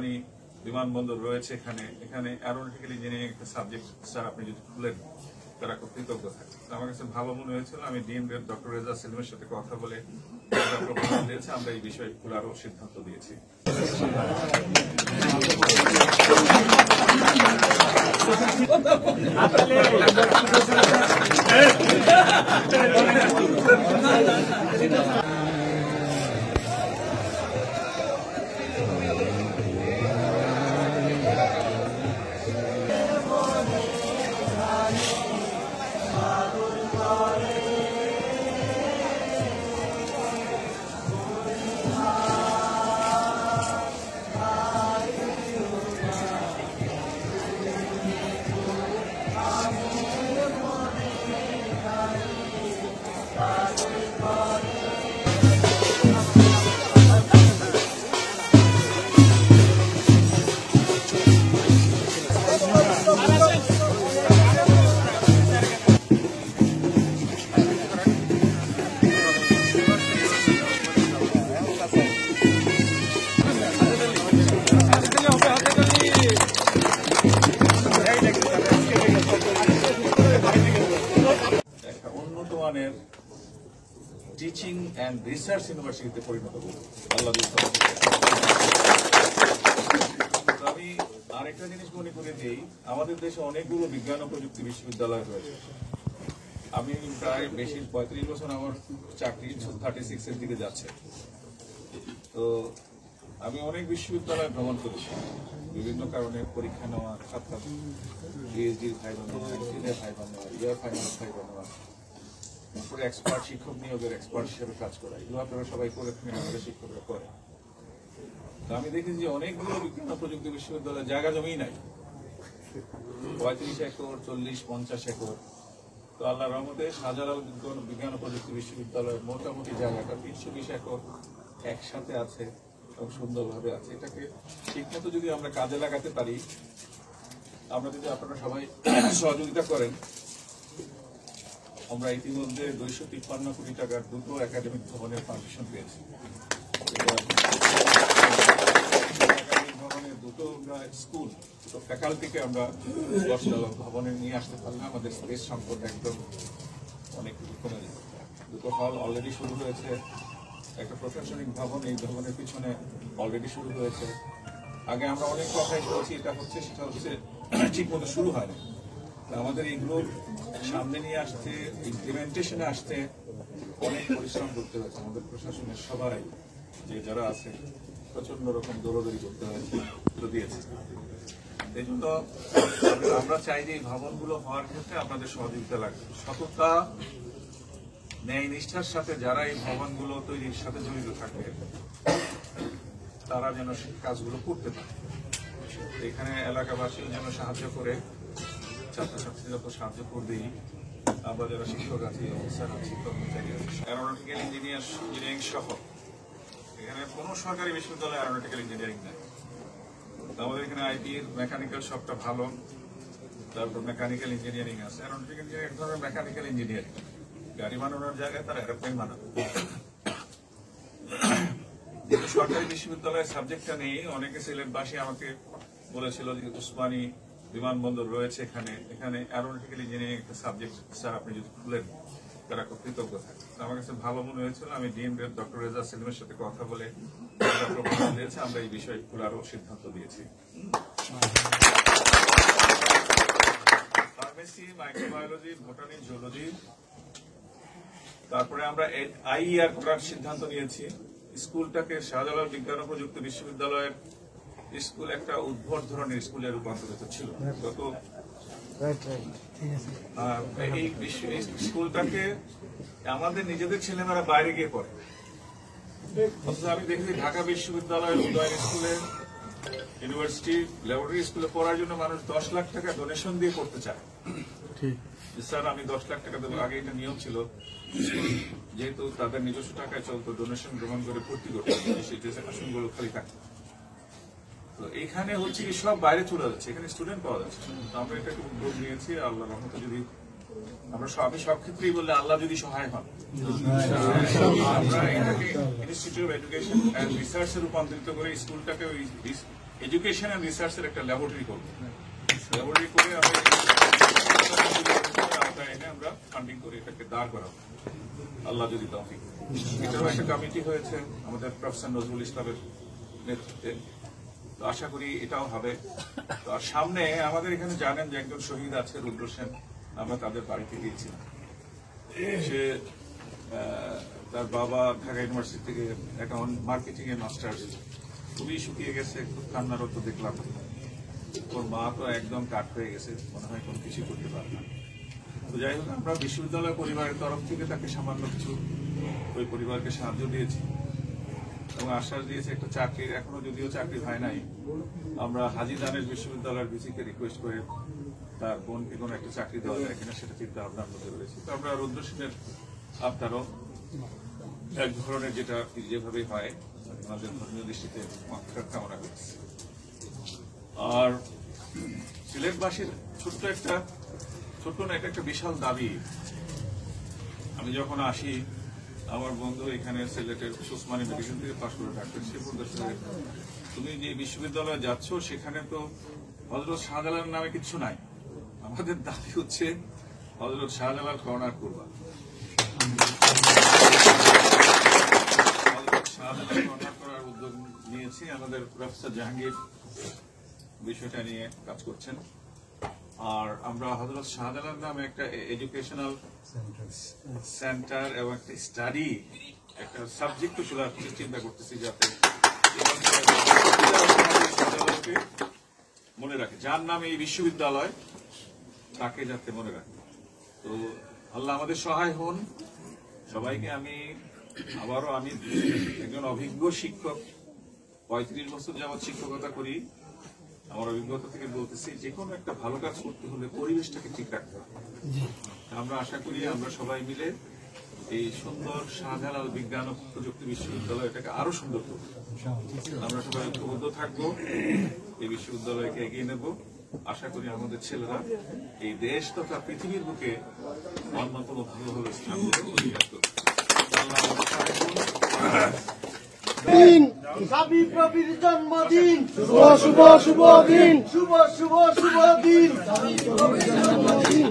উসমানী বিমানবন্দর রয়েছে এখানে অ্যারোনটিক্যাল ইঞ্জিনিয়ারিং একটা সাবজেক্ট স্যার আপনি যদি খুলেন তারা খুব কৃতজ্ঞ থাকে। আমার কাছে ভালো মনে হয়েছিল, আমি ডিন ডক্টর রেজা সেলিমের সাথে কথা বলে আমরা এই বিষয়ে খোলারও সিদ্ধান্ত দিয়েছি। টিচিং অ্যান্ড রিসার্চ ইউনিভার্সিটিতে পরিণত করব আল্লাহ। আমি আরেকটা জিনিস মনে করে দিই, আমাদের দেশে অনেকগুলো বিজ্ঞান ও প্রযুক্তি বিশ্ববিদ্যালয় রয়েছে। আমি প্রায় বেশি 35 বছর আমার চাকরি 36 এর দিকে যাচ্ছে। তো আমি অনেক বিশ্ববিদ্যালয় ভ্রমণ করেছি, বিভিন্ন কারণে পরীক্ষা নেওয়া, সাক্ষাৎ পিএইচডির ভাইবা নেওয়া, ইঞ্জিনিয়ার ভাইবা নেওয়া, ইয়ার ফাইনাল ভাইবা নেওয়া, তারপরে এক্সপার্ট শিক্ষক নিয়োগের এক্সপার্ট হিসেবে কাজ করা, এগুলো আপনারা সবাই করে থাকেন, আমাদের শিক্ষকরা করে। তো আমি দেখি যে অনেকগুলো বিজ্ঞান ও প্রযুক্তি বিশ্ববিদ্যালয়ে জায়গা জমিই নাই, 35 একর, 40-50 একর। তো আল্লাহ রহমতে শাহজালাল বিজ্ঞান ও প্রযুক্তি বিশ্ববিদ্যালয়ের মোটামুটি জায়গাটা 320 একর একসাথে আছে এবং সুন্দরভাবে আছে। এটাকে ঠিকমতো যদি আমরা কাজে লাগাতে পারি, আমরা যদি আপনারা সবাই সহযোগিতা করেন, আমরা ইতিমধ্যে 253 কোটি টাকার 2টো একাডেমিক ভবনের পারমিশন পেয়েছি। ভবনের 2টো স্কুল, 2টো ফ্যাকাল্টিকে আমরা 10 ভবনে নিয়ে আসতে পারলে আমাদের স্পেস সংকট একদম অনেক কমে যাবে। 2টো হল অলরেডি শুরু হয়েছে, একটা প্রশাসনিক ভবন এই ভবনের পিছনে অলরেডি শুরু হয়েছে। আগে আমরা অনেক কথাই বলছি, এটা হচ্ছে সেটা হচ্ছে ঠিক মতো শুরু হয় না। আমাদের এইগুলো সামনে নিয়ে আসতে, ইমপ্লিমেন্টেশনে আসতে অনেক পরিশ্রম করতে হয়েছে। আমাদের প্রশাসনের সবাই যে যারা আছে প্রচন্ড রকম দৌড়দৌড়ি করতে হয়েছে, দিয়েছে। এই জন্য আমরা চাই যে এই ভবনগুলো হওয়ার ক্ষেত্রে আপনাদের সহযোগিতা লাগবে। সততা, ন্যায় নিষ্ঠার সাথে যারা এই ভবনগুলো তৈরির সাথে জড়িত থাকবে তারা যেন কাজগুলো করতে পারে। এখানে এলাকাবাসীও যেন সাহায্য করে, ছাত্রছাত্রীরা তো সাহায্য করবেই, আমরা যারা শিক্ষক আছি, অফিসার আছি, কর্মচারী আছি, অ্যারোনটিক্যাল ইঞ্জিনিয়ারিং সহ এখানে কোনো সরকারি বিশ্ববিদ্যালয়ে অ্যারোনটিক্যাল ইঞ্জিনিয়ারিং নেই। আমাদের এখানে আইটির মেকানিক্যাল সবটা ভালো, তারপর মেকানিক্যাল ইঞ্জিনিয়ারিং আছে। অ্যারোনটিক্যাল ইঞ্জিনিয়ারিং এক ধরনের মেকানিক্যাল ইঞ্জিনিয়ারিং, গাড়ি বানানোর জায়গায় তারা এরোপ্লেন বানাবে। যেহেতু সরকারি বিশ্ববিদ্যালয়ের সাবজেক্টটা নেই, অনেকে সিলেটবাসী আমাকে বলেছিল যে উসমানী বিমানবন্দর রয়েছে এখানে অ্যারোনটিক্যাল ইঞ্জিনিয়ারিং একটা সাবজেক্ট স্যার আপনি যদি খুলেন তারা খুব কৃতজ্ঞ থাকে। আমার কাছে ভালো মনে হয়েছিল, আমি ডিন ডক্টর রেজা সেলিমের সাথে কথা বলে আমরা এই বিষয়ে খোলারও সিদ্ধান্ত দিয়েছি। ফার্মেসি, মাইক্রোবায়োলজি, বোটানি, জুলজি, তারপরে আমরা আইইআর করার সিদ্ধান্ত নিয়েছি। স্কুলটাকে শাহজালাল বিজ্ঞান ও প্রযুক্তি বিশ্ববিদ্যালয়ের স্কুল একটা উদ্ভট ধরনের স্কুলে রূপান্তরিত ছিল। এই স্কুলটাকে আমাদের নিজেদের ছেলেমেয়েরা বাইরে গিয়ে পড়ে। আমি দেখি ঢাকা বিশ্ববিদ্যালয়ের উদয় স্কুলে, ইউনিভার্সিটি ল্যাবরেটরি স্কুলে পড়ার জন্য মানুষ 10 লাখ টাকা ডোনেশন দিয়ে পড়তে চায়। স্যার আমি 10 লাখ টাকা দেবো, আগে এটা নিয়ম ছিল, যেহেতু তাদের নিজস্ব টাকায় চলতো, ডোনেশন গ্রহণ করে ভর্তি করতে আসনগুলো খালি থাকতো। তো এখানে হচ্ছে কি সব বাইরে চলে যাচ্ছে, এখানে স্টুডেন্ট পাওয়া যাচ্ছে। আমরা এটাকে উদ্যোগ নিয়েছি, আল্লাহ রহমতে যদি আমি সব ক্ষেত্রেই বললে আল্লাহ যদি সহায় হন, আমরা এটাকে ইনস্টিটিউট অফ এডুকেশন অ্যান্ড রিসার্চে রূপান্তরিত করে স্কুলটাকে ওই এডুকেশন অ্যান্ড রিসার্চের একটা ল্যাবরেটরি করব। ল্যাবরেটরি করে আমরা ফান্ডিং করে এটাকে দাঁড় করাবো, আল্লাহ যদি তৌফিক। এটারও একটা কমিটি হয়েছে আমাদের প্রফেসর নজরুল ইসলামের নেতৃত্বে, তো আশা করি এটাও হবে। তো আর সামনে আমাদের এখানে জানেন যে একজন শহীদ আছে রুদ্র সেন, আমরা তাদের বাড়িতে গিয়েছিলাম। সে তার বাবা ঢাকা ইউনিভার্সিটি থেকে অ্যাকাউন্ট মার্কেটিং এর মাস্টার্স, খুবই শুকিয়ে গেছে, খুব কান্নারত দেখলাম। ওর মা তো একদম কাঠ হয়ে গেছে, মনে হয় কোনো কিছু করতে পারে না। তো যাই হোক, আমরা বিশ্ববিদ্যালয় পরিবারের তরফ থেকে তাকে সামান্য কিছু ওই পরিবারকে সাহায্য দিয়েছি এবং আশ্বাস দিয়েছে একটা চাকরির, এখনো যদিও চাকরি হয় নাই, আমরা হাজী দানেশ বিশ্ববিদ্যালয়ের ভিসিকে রিকোয়েস্ট করে তার বোনকে কোনো একটা চাকরি দেওয়া যায় কিনা সেটা চিন্তা ভাবনার মধ্যে রয়েছে। তো আমরা রুদ্র সেনের আপনারও এক ধরনের যেটা যেভাবে হয় আমাদের ধর্মীয় দৃষ্টিতে মাত্রার কামনা করছে। আর সিলেটবাসীর ছোট্ট না একটা বিশাল দাবি। আমি যখন আসি, আমার বন্ধু এখানে সিলেটের উসমানী মেডিকেল থেকে পাশ করে ডাক্তার, সে বলতেছে তুমি যে বিশ্ববিদ্যালয়ে যাচ্ছ সেখানে তো হযরত শাহজালাল নামে কিছু নাই, আমাদের দাবি হচ্ছে হযরত শাহজালাল কর্নার করবা। শাহজালাল কর্নার করার উদ্যোগ নিয়েছি, আমাদের প্রফেসর জাহাঙ্গীর বিষয়টা নিয়ে কাজ করছেন। আর আমরা হযরত শাহজালাল নামে একটা এডুকেশনাল সেন্টার এবং একটা স্টাডি একটা সাবজেক্ট খোলার চিন্তা করতেছি, যাতে মনে রাখে যার নামে এই বিশ্ববিদ্যালয় তাকে যাতে মনে রাখে। তো আল্লাহ আমাদের সহায় হন সবাইকে। আমি একজন অভিজ্ঞ শিক্ষক, 35 বছর যাবৎ শিক্ষকতা করি। আমার অভিজ্ঞতা থেকে বলতেছি, যে কোনো একটা ভালো কাজ করতে হলে পরিবেশটাকে ঠিক রাখতে হবে। আমরা আশা করি আমরা সবাই মিলে এই সুন্দর শাহজালাল বিজ্ঞান ও প্রযুক্তি বিশ্ববিদ্যালয় এটাকে আরো সুন্দর করব। আমরা সবাই ঐক্যবদ্ধ থাকবো, এই বিশ্ববিদ্যালয়কে এগিয়ে নেব। আশা করি আমাদের ছেলেরা এই দেশ তথা পৃথিবীর বুকে অন্য কোনো ভালোভাবে স্থান সাবি প্রবীর জন্মদিন, শুভ শুভ শুভ দিন, শুভ শুভ শুভ দিন, সাবি প্রবীর জন্মদিন।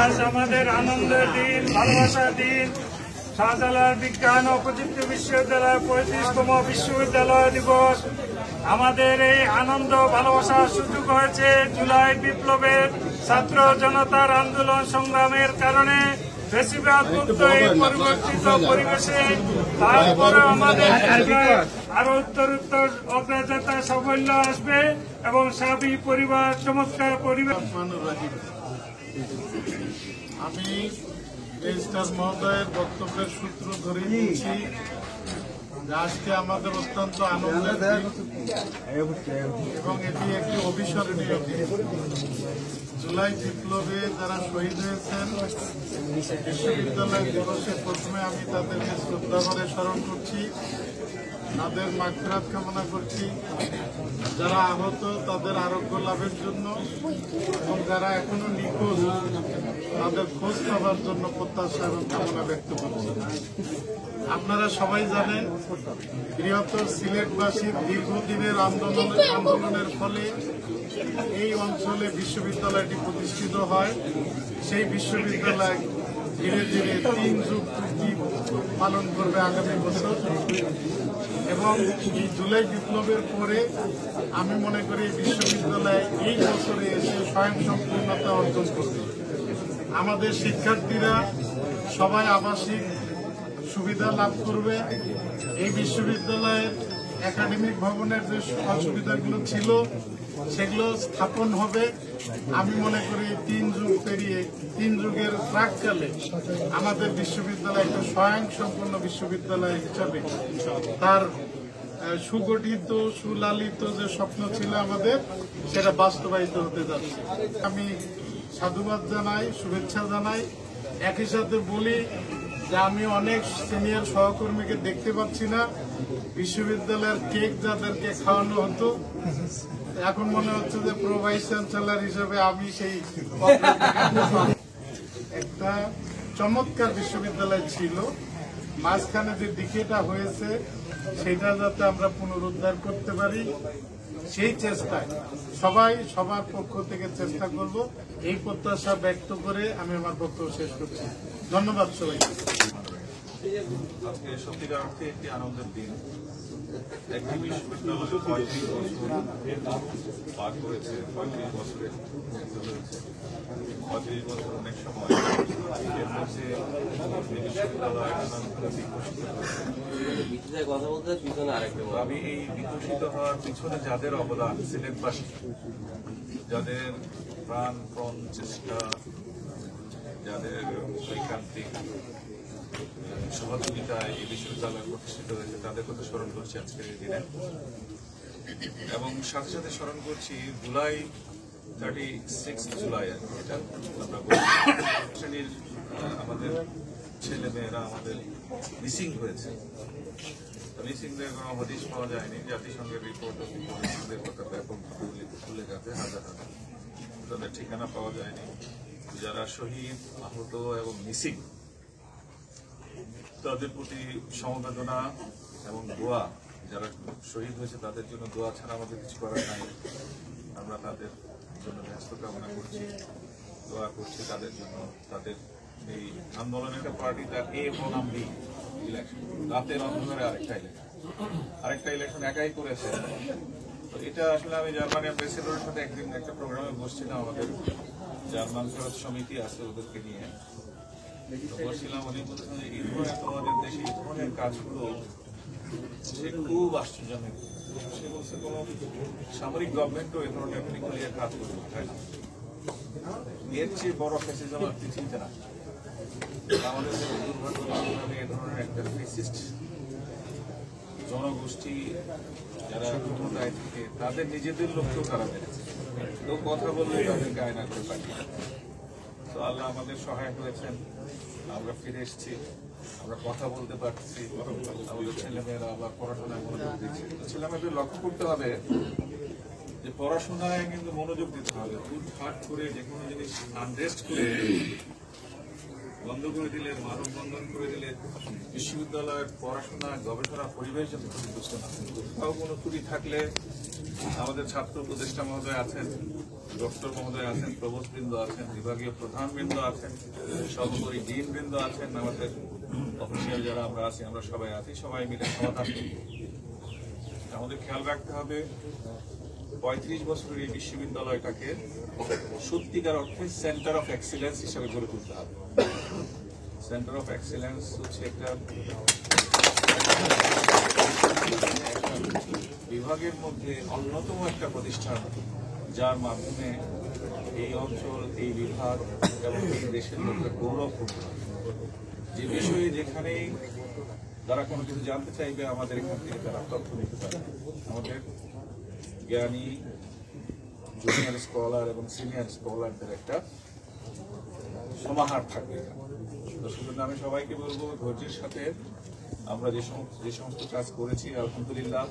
আজ আমাদের আনন্দের দিন, ভালোবাসার দিন। শাহজালাল বিজ্ঞান ও প্রযুক্তি বিশ্ববিদ্যালয় 35তম বিশ্ববিদ্যালয় দিবস। আমাদের এই আনন্দ ভালোবাসার সুযোগ হয়েছে জুলাই বিপ্লবের ছাত্র জনতার আন্দোলন সংগ্রামের কারণে। বেশিরভাগ এই পরিবর্তিত পরিবেশে তারপরে আমাদের আরো উত্তরোত্তর অগ্রযাত্রা সাফল্য আসবে এবং সাবি পরিবার চমৎকার পরিবেশ। আমি রেজিস্ট্রার মহোদয়ের বক্তব্যের সূত্র ধরে বলছি, যে আজকে আমাদের অত্যন্ত আনন্দের দিন এবং এটি একটি অবিস্মরণীয় দিন। জুলাই বিপ্লবে যারা শহীদ হয়েছেন বিশ্ববিদ্যালয় দিবসে প্রথমে আমি তাদেরকে শ্রদ্ধা করে স্মরণ করছি, তাদের মাগফিরাত কামনা করছি। যারা আহত তাদের আরোগ্য লাভের জন্য এবং যারা এখনো নিখোঁজ তাদের খোঁজ পাওয়ার জন্য প্রত্যাশা এবং কামনা ব্যক্ত করছি। আপনারা সবাই জানেন বৃহত্তর সিলেটবাসীর দীর্ঘদিনের আন্দোলনের ফলে এই অঞ্চলে বিশ্ববিদ্যালয়টি প্রতিষ্ঠিত হয়। সেই বিশ্ববিদ্যালয় ধীরে ধীরে 3 যুগ পূর্তি পালন করবে আগামী বছর এবং এই জুলাই বিপ্লবের পরে আমি মনে করি বিশ্ববিদ্যালয় এই বছরে এসে স্বয়ংসম্পূর্ণতা অর্জন করবে। আমাদের শিক্ষার্থীরা সবাই আবাসিক সুবিধা লাভ করবে। এই বিশ্ববিদ্যালয়ের একাডেমিক ভবনের যে অসুবিধাগুলো ছিল সেগুলো স্থাপন হবে। আমি মনে করি 3 যুগ পেরিয়ে 3 যুগের প্রাককালে আমাদের বিশ্ববিদ্যালয় একটা স্বয়ংসম্পূর্ণ বিশ্ববিদ্যালয় হিসাবে তার সুগঠিত সুলালিত যে স্বপ্ন ছিল আমাদের সেটা বাস্তবায়িত হতে যাচ্ছে। আমি সাধুবাদ জানাই, শুভেচ্ছা জানাই। একই সাথে বলি যে আমি অনেক সিনিয়র সহকর্মীকে দেখতে পাচ্ছি না। বিশ্ববিদ্যালয়ের কেক যাদেরকে খাওয়ানো হতো এখন মনে হচ্ছে যে প্রো ভাইস চ্যান্সেলর হিসেবে আমি সেই একটা চমৎকার বিশ্ববিদ্যালয় ছিল। মাঝখানে যে দিকেটা হয়েছে সেটা যাতে আমরা পুনরুদ্ধার করতে পারি সেই চেষ্টায় সবাই সবার পক্ষ থেকে চেষ্টা করব, এই প্রত্যাশা ব্যক্ত করে আমি আমার বক্তব্য শেষ করছি। ধন্যবাদ সবাইকে। আজকে সত্যিকার অর্থে একটি আনন্দের দিন। একটি বিশ্ববিদ্যালয় 35 বছর পার করেছে, 35 বছরের হয়েছে। 35 বছর অনেক সময় এর মধ্যে বিশ্ববিদ্যালয় আমি এই বিকশিত হওয়ার পিছনে যাদের অবদান সিলেটবাসী, যাদের প্রাণপণ চেষ্টা, যাদের ঐকান্তিক সহযোগিতায় এই বিশ্ববিদ্যালয় প্রতিষ্ঠিত হয়েছে তাদের কথা স্মরণ করছি আজকের এই দিনে। এবং সাথে সাথে স্মরণ করছি জুলাই 36 জুলাই এটা আমরা শ্রেণীর আমাদের ছেলে মেয়েরা আমাদের মিসিং হয়েছে। মিসিংদের কোনো হদিশ পাওয়া যায়নি। জাতিসংঘের রিপোর্ট মিসিংদের কথা ব্যাপক ভুলে যাতে হাজার হাজার তাদের ঠিকানা পাওয়া যায়নি। যারা শহীদ, আহত এবং মিসিং তাদের প্রতি সমবেদনা এবং দোয়া, যারা শহীদ হয়েছে তাদের জন্য দোয়া ছাড়া আমাদের কিছু করার নাই। আমরা তাদের জন্য ব্যস্ত কামনা করছি, দোয়া করছি তাদের জন্য। তাদের এই আন্দোলনের পার্টিটা এ বনাম বি ইলেকশন, রাতের অন্ধকারে আরেকটা ইলেকশন একাই করেছে। তো এটা আসলে আমি জার্মানি অ্যাম্বাসেডরের সাথে একদিন একটা প্রোগ্রামে বসছিলাম, আমাদের জার্মান ফেরত সমিতি আছে ওদেরকে নিয়ে বলছিলাম। উনি বলছেন যে এই ধরনের তোমাদের দেশে এই ধরনের কাজগুলো সে খুব আশ্চর্যজনক। সে বলছে কোন সামরিক গভর্নমেন্টও এই ধরনের নিকলিয়া কাজ করতে পারে না। এর চেয়ে বড় ফ্যাসিজম আপনি চিনতে না। আমাদের দুর্ভাগ্যজনকভাবে এ ধরনের একটা ফ্যাসিস্ট জনগোষ্ঠী যারা ক্ষমতায় থেকে তাদের নিজেদের লোককেও তারা মেরেছে। তো কথা বললে তাদেরকে আয়না করে পাঠিয়ে। তো আল্লাহ আমাদের সহায় হয়েছেন, আমরা ফিরে এসেছি, আমরা কথা বলতে পারছি, আমাদের ছেলেমেয়েরা আবার পড়াশোনায় মনোযোগ দিচ্ছে। ছেলেমেয়েদের লক্ষ্য করতে হবে যে পড়াশোনায় কিন্তু মনোযোগ দিতে হবে। উঠফাট করে যে কোনো জিনিস আনরেস্ট করে বন্ধ করে দিলে, মানববন্ধন করে দিলে বিশ্ববিদ্যালয়ের পড়াশোনা গবেষণা পরিবেশ যাতে ক্ষতিগ্রস্ত না হয়। কোথাও কোনো ত্রুটি থাকলে আমাদের ছাত্র উপদেষ্টা মহোদয় আছেন, ডক্টর মহোদয় আছেন, প্রভোস্টবৃন্দ আছেন, বিভাগীয় প্রধানবৃন্দ আছেন, সর্বোপরি ডিনবৃন্দ আছেন, আমাদের অফিসিয়াল যারা আমরা আছি, আমরা সবাই আছি, সবাই মিলে সমাধান করি। আমাদের খেয়াল রাখতে হবে 35 বছরের এই বিশ্ববিদ্যালয়টাকে সত্যিকার অর্থে সেন্টার অফ এক্সিলেন্স হিসেবে গড়ে তুলতে হবে। সেন্টার অফ এক্সিলেন্স হচ্ছে একটা বিভাগের মধ্যে অন্যতম একটা প্রতিষ্ঠান, যার মাধ্যমে এই অঞ্চল, এই বিভাগ এবং এই দেশের লোকের গৌরব করতে হবে। যে বিষয়ে যেখানেই যারা কোনো কিছু জানতে চাইবে আমাদের এখান থেকে তারা তথ্য নিতে পারবে। আমাদের জ্ঞানী জুনিয়র স্কলার এবং সিনিয়র স্কলারদের একটা সমাহার থাকবে। তো সেজন্য আমি সবাইকে বলবো ধৈর্যের সাথে আমরা যে সমস্ত কাজ করেছি আলহামদুলিল্লাহ,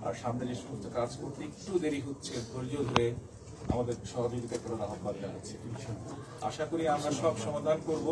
আর সামনে যে সমস্ত কাজ করতে একটু দেরি হচ্ছে ধৈর্য ধরে আমাদের সহযোগিতা করার আহ্বান জানাচ্ছি। আশা করি আমরা সব সমাধান করব,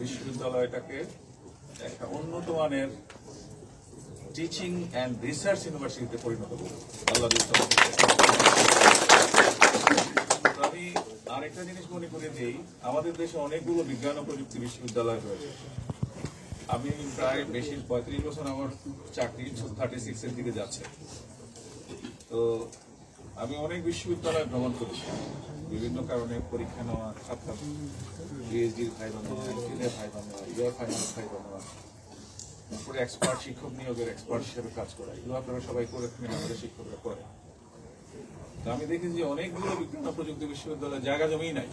বিশ্ববিদ্যালয়টাকে একটা উন্নত মানের টিচিং অ্যান্ড রিসার্চ ইউনিভার্সিটিতে পরিণত করব। আল্লাহ আমি আরেকটা জিনিস মনে করে দিই, আমাদের দেশে অনেকগুলো বিজ্ঞান ও প্রযুক্তি বিশ্ববিদ্যালয় রয়েছে। আমি প্রায় বেশি 35 বছর আমার চাকরি 36 এর দিকে যাচ্ছে। তো আমি অনেক বিশ্ববিদ্যালয় ভ্রমণ করেছি, বিভিন্ন কারণে পরীক্ষা নেওয়া, সাক্ষাৎ পিএইচডির ভাইবা নেওয়া, এমফিলের ভাইবা নেওয়া, ইয়ার ফাইনাল ভাইবা নেওয়া, তারপরে এক্সপার্ট শিক্ষক নিয়োগের এক্সপার্ট হিসেবে কাজ করা, এগুলো আপনারা সবাই করে থাকেন, আমাদের শিক্ষকরা করে। তো আমি দেখি যে অনেকগুলো বিজ্ঞান ও প্রযুক্তি বিশ্ববিদ্যালয় জায়গা জমিই নাই।